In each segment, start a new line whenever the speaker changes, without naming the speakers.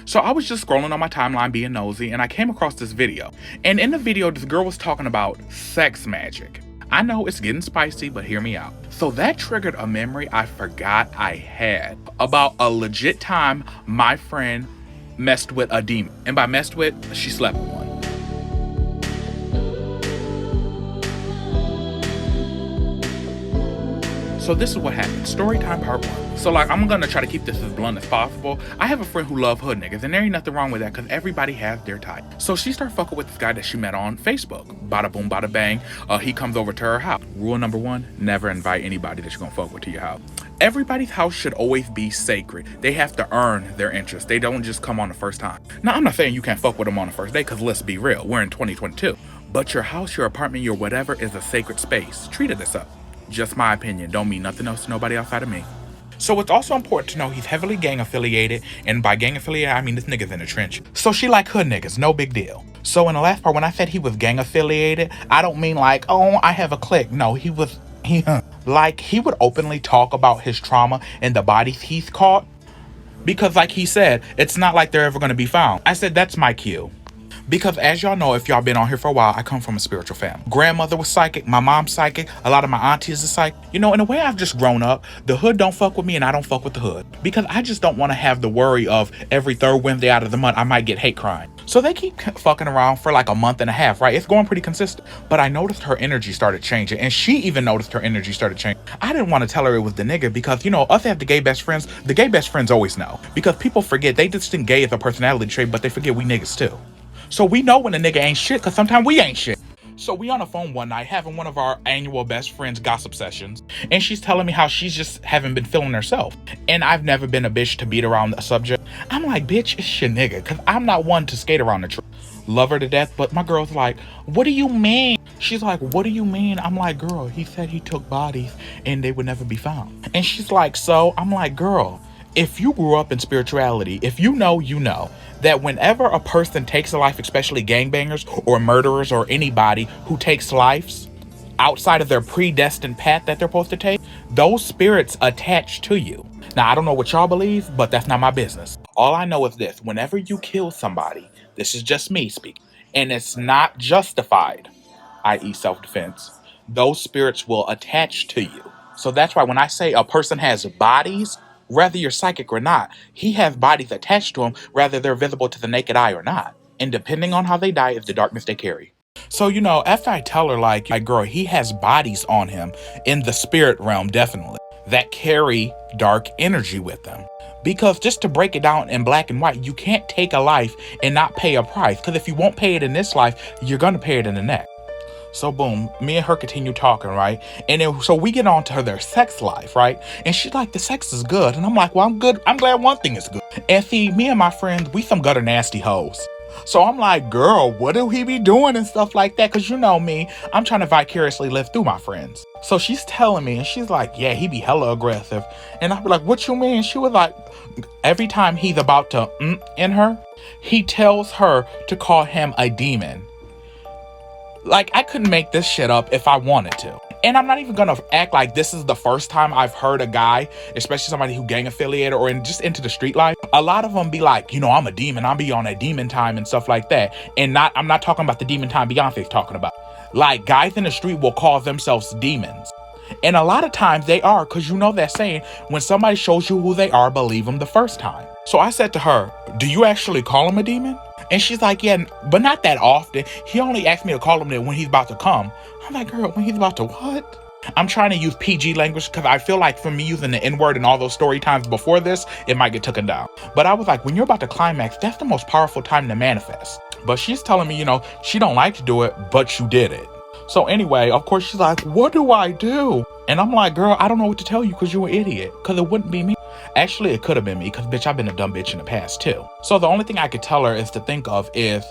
So I was just scrolling on my timeline being nosy, and I came across this video. And in the video, this girl was talking about sex magic. I know it's getting spicy, but hear me out. So that triggered a memory I forgot I had about a legit time my friend messed with a demon. And by messed with, she slept with one. So this is what happened. Story time part 1. So like, I'm gonna try to keep this as blunt as possible. I have a friend who love hood niggas, and there ain't nothing wrong with that, because everybody has their type. So she started fucking with this guy that she met on Facebook. Bada boom, bada bang. He comes over to her house. Rule number 1, never invite anybody that you're gonna fuck with to your house. Everybody's house should always be sacred. They have to earn their interest. They don't just come on the first time. Now, I'm not saying you can't fuck with them on the first day, because let's be real, we're in 2022. But your house, your apartment, your whatever is a sacred space. Treat it as such. Just my opinion, don't mean nothing else to nobody outside of me. So it's also important to know he's heavily gang affiliated, and by gang affiliated, I mean this nigga's in the trench. So she like hood niggas, no big deal. So in the last part, when I said he was gang affiliated, I don't mean like, oh, I have a clique. No, he would openly talk about his trauma and the bodies he's caught. Because like he said, it's not like they're ever gonna be found. I said, that's my cue. Because as y'all know, if y'all been on here for a while, I come from a spiritual family. Grandmother was psychic, my mom's psychic, a lot of my aunties are psychic. You know, in a way I've just grown up, the hood don't fuck with me and I don't fuck with the hood. Because I just don't want to have the worry of every third Wednesday out of the month, I might get hate crime. So they keep fucking around for like a month and a half, right? It's going pretty consistent. But I noticed her energy started changing, and she even noticed her energy started changing. I didn't want to tell her it was the nigga because, you know, us have the gay best friends. The gay best friends always know. Because people forget, they just think gay is a personality trait, but they forget we niggas too. So we know when a nigga ain't shit, because sometimes we ain't shit. So we on the phone one night having one of our annual best friends gossip sessions, and she's telling me how she's just haven't been feeling herself. And I've never been a bitch to beat around the subject. I'm like, bitch, it's your nigga, because I'm not one to skate around the truth. Love her to death, but my girl's like, what do you mean? She's like, what do you mean? I'm like, girl, he said he took bodies and they would never be found. And she's like, so? I'm like, girl, if you grew up in spirituality, if you know, you know that whenever a person takes a life, especially gangbangers or murderers or anybody who takes lives outside of their predestined path that they're supposed to take, those spirits attach to you. Now, I don't know what y'all believe, but that's not my business. All I know is this: whenever you kill somebody, this is just me speaking, and it's not justified, i.e. self-defense, those spirits will attach to you. So that's why when I say a person has bodies, whether you're psychic or not, he has bodies attached to him, whether they're visible to the naked eye or not. And depending on how they die is the darkness they carry. So, you know, after I tell her, like, girl, he has bodies on him in the spirit realm, definitely, that carry dark energy with them. Because just to break it down in black and white, you can't take a life and not pay a price. Because if you won't pay it in this life, you're going to pay it in the next. So boom, me and her continue talking, right? And then, so we get on to their sex life, right? And she's like, the sex is good. And I'm like, well, I'm good. I'm glad one thing is good. And see, me and my friends, we some gutter nasty hoes. So I'm like, girl, what do he be doing and stuff like that? Because you know me, I'm trying to vicariously live through my friends. So she's telling me, and she's like, yeah, he be hella aggressive. And I'll be like, what you mean? She was like, every time he's about to in her, he tells her to call him a demon. Like, I couldn't make this shit up if I wanted to. And I'm not even gonna act like this is the first time I've heard a guy, especially somebody who gang affiliated or just into the street life. A lot of them be like, you know, I'm a demon. I'll be on a demon time and stuff like that. And I'm not talking about the demon time Beyonce's talking about. Like, guys in the street will call themselves demons. And a lot of times they are, because you know that saying, when somebody shows you who they are, believe them the first time. So I said to her, do you actually call him a demon? And she's like, yeah, but not that often. He only asked me to call him that when he's about to come. I'm like, girl, when he's about to what? I'm trying to use PG language because I feel like for me using the N-word and all those story times before this, it might get taken down. But I was like, when you're about to climax, that's the most powerful time to manifest. But she's telling me, you know, she don't like to do it, but you did it. So anyway, of course, she's like, what do I do? And I'm like, girl, I don't know what to tell you because you're an idiot. Because it wouldn't be me. Actually, it could have been me because, bitch, I've been a dumb bitch in the past, too. So the only thing I could tell her is to think of is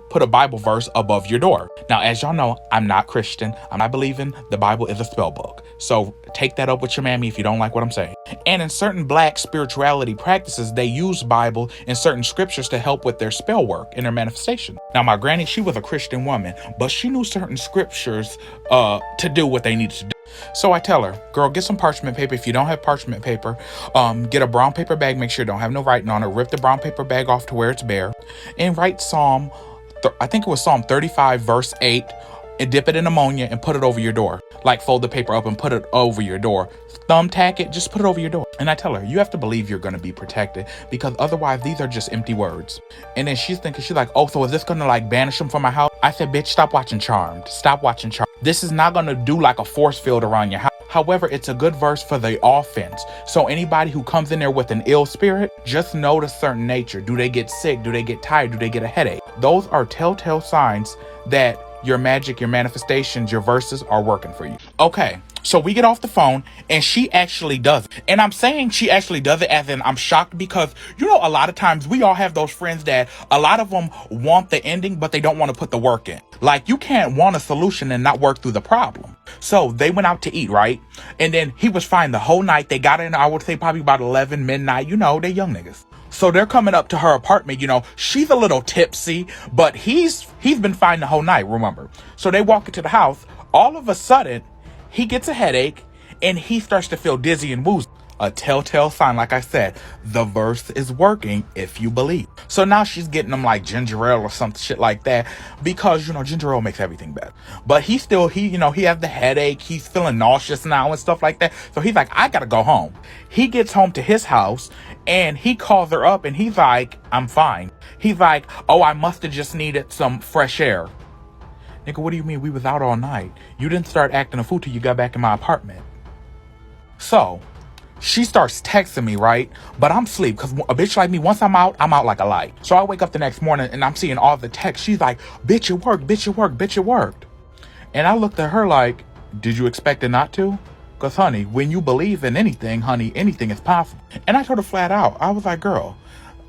put a Bible verse above your door. Now, as y'all know, I'm not Christian. I'm not believing the Bible is a spell book. So take that up with your mammy if you don't like what I'm saying. And in certain black spirituality practices, they use Bible and certain scriptures to help with their spell work and their manifestation. Now, my granny, she was a Christian woman, but she knew certain scriptures to do what they needed to do. So I tell her, girl, get some parchment paper. If you don't have parchment paper, get a brown paper bag. Make sure it don't have no writing on it. Rip the brown paper bag off to where it's bare, and write I think it was Psalm 35 verse 8, and dip it in ammonia and put it over your door. Like, fold the paper up and put it over your door. Thumbtack it, just put it over your door. And I tell her, you have to believe you're going to be protected, because otherwise these are just empty words. And then she's like, oh, so is this going to like banish them from my house? I said, bitch, stop watching Charmed. Stop watching Charmed. This is not going to do like a force field around your house. However, it's a good verse for the offense. So anybody who comes in there with an ill spirit, just note a certain nature. Do they get sick? Do they get tired? Do they get a headache? Those are telltale signs that your magic, your manifestations, your verses are working for you. Okay, so we get off the phone and she actually does it. And I'm saying she actually does it as in I'm shocked, because, you know, a lot of times we all have those friends that a lot of them want the ending, but they don't want to put the work in. Like, you can't want a solution and not work through the problem. So they went out to eat, right? And then he was fine the whole night. They got in, I would say, probably about 11 midnight. You know, they young niggas. So they're coming up to her apartment, you know, she's a little tipsy, but he's been fine the whole night, remember? So they walk into the house. All of a sudden, he gets a headache and he starts to feel dizzy and woozy. A telltale sign, like I said, the verse is working if you believe. So now she's getting him like ginger ale or some shit like that, because, you know, ginger ale makes everything better. But he has the headache. He's feeling nauseous now and stuff like that. So he's like, I gotta go home. He gets home to his house and he calls her up and he's like, I'm fine. He's like, oh, I must have just needed some fresh air. Nigga, what do you mean? We was out all night. You didn't start acting a fool till you got back in my apartment. So she starts texting me, right? But I'm asleep, because a bitch like me, once I'm out like a light. So I wake up the next morning and I'm seeing all the texts. She's like, bitch, it worked, bitch, it worked, bitch, it worked. And I looked at her like, did you expect it not to? Because, honey, when you believe in anything, honey, anything is possible. And I told her flat out, I was like, girl,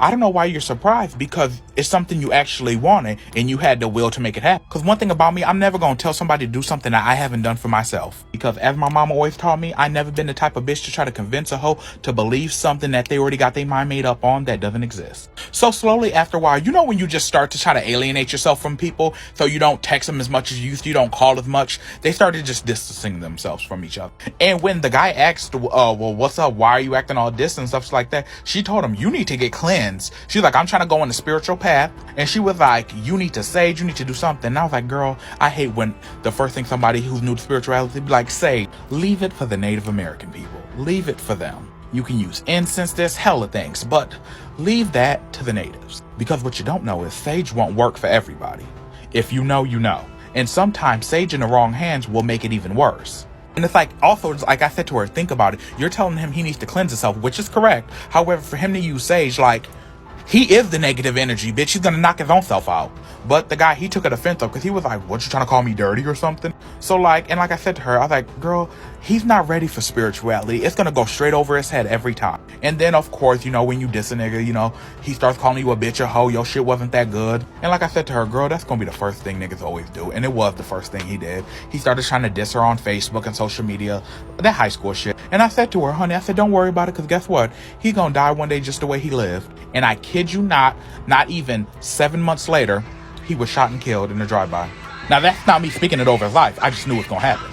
I don't know why you're surprised, because it's something you actually wanted and you had the will to make it happen. Because one thing about me, I'm never going to tell somebody to do something that I haven't done for myself. Because as my mama always taught me, I never been the type of bitch to try to convince a hoe to believe something that they already got their mind made up on that doesn't exist. So slowly after a while, you know when you just start to try to alienate yourself from people, so you don't text them as much as you used to, you don't call as much, they started just distancing themselves from each other. And when the guy asked, well, what's up? Why are you acting all distant and stuff like that? She told him, you need to get cleansed. She's like, I'm trying to go on the spiritual path. And she was like, you need to sage, you need to do something. And I was like, girl, I hate when the first thing somebody who's new to spirituality be like, sage. Leave it for the Native American people. Leave it for them. You can use incense, there's hella things, but leave that to the natives. Because what you don't know is sage won't work for everybody. If you know, you know. And sometimes sage in the wrong hands will make it even worse. And it's like, also, like I said to her, think about it. You're telling him he needs to cleanse himself, which is correct. However, for him to use sage, like, he is the negative energy, bitch. He's gonna knock his own self out. But the guy, he took it offensive, because he was like, what, you trying to call me dirty or something? So like, and like I said to her, I was like, girl, he's not ready for spirituality. It's gonna go straight over his head every time. And then, of course, you know, when you diss a nigga, you know, he starts calling you a bitch, a hoe, your shit wasn't that good. And like I said to her, girl, that's gonna be the first thing niggas always do. And it was the first thing he did. He started trying to diss her on Facebook and social media, that high school shit. And I said to her, honey, I said, don't worry about it, because guess what? He's gonna die one day just the way he lived. And I kid you not even 7 months later, he was shot and killed in a drive-by. Now, that's not me speaking it over his life. I just knew it was gonna happen.